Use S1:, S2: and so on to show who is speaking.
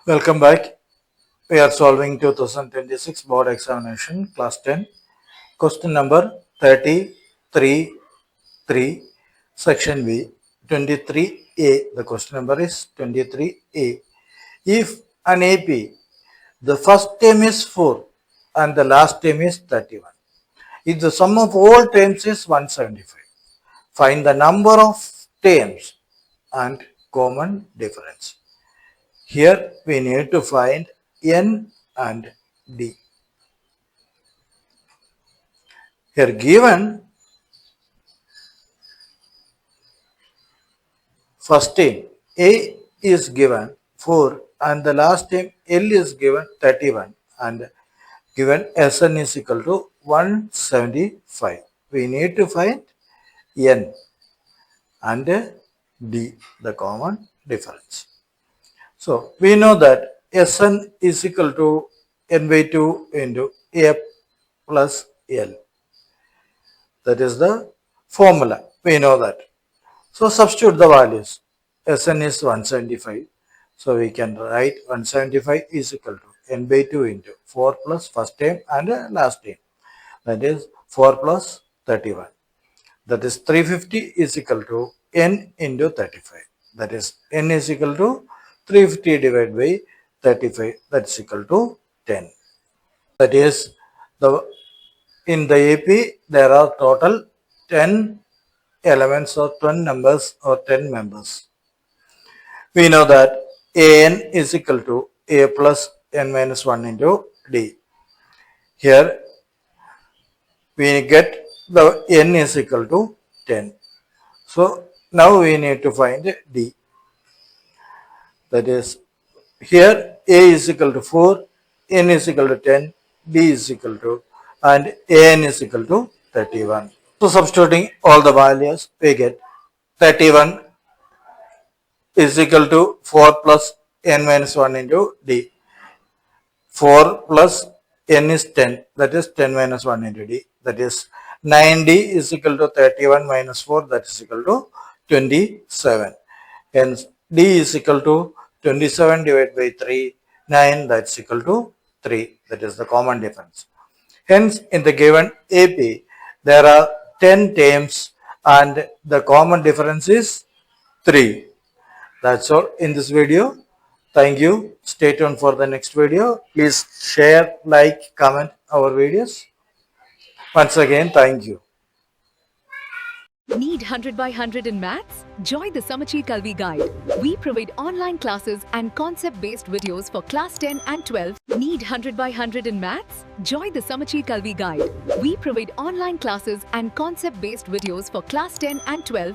S1: Welcome back. We are solving 2026 Board Examination, Class 10. Question number 33, 3, Section B, 23A. The question number is 23A. If an AP, the first term is 4 and the last term is 31. If the sum of all terms is 175, find the number of terms and common difference. Here we need to find N and D. Here given first term A is given 4 and the last term L is given 31 and given Sn is equal to 175. We need to find N and D, the common difference. So we know that Sn is equal to n by 2 into A plus L. That is the formula. We know that. So substitute the values. Sn is 175. So we can write 175 is equal to n by 2 into 4 plus first term and last term. That is 4 plus 31. That is 350 is equal to n into 35. That is n is equal to 350 divided by 35. That is equal to 10. That is in the AP there are total 10 elements or 10 numbers or 10 members. We know that An is equal to A plus n minus 1 into D. Here we get the n is equal to 10. So now we need to find D. That is here A is equal to 4, n is equal to 10, D is equal to and An is equal to 31. So substituting all the values we get 31 is equal to 4 plus n minus 1 into D. 4 plus n is 10, that is 10 minus 1 into D. That is 9D is equal to 31 minus 4, that is equal to 27. Hence D is equal to 27 divided by 3, 9, that's equal to 3. That is the common difference. Hence in the given AP there are 10 terms and the common difference is 3. That's all in this video. Thank you. Stay tuned for the next video. Please share, like, comment our videos. Once again, thank you.
S2: Need 100 by 100 in maths? Join the Samacheer Kalvi guide. We provide online classes and concept-based videos for class 10 and 12. Need 100 by 100 in maths? Join the Samacheer Kalvi guide. We provide online classes and concept-based videos for class 10 and 12.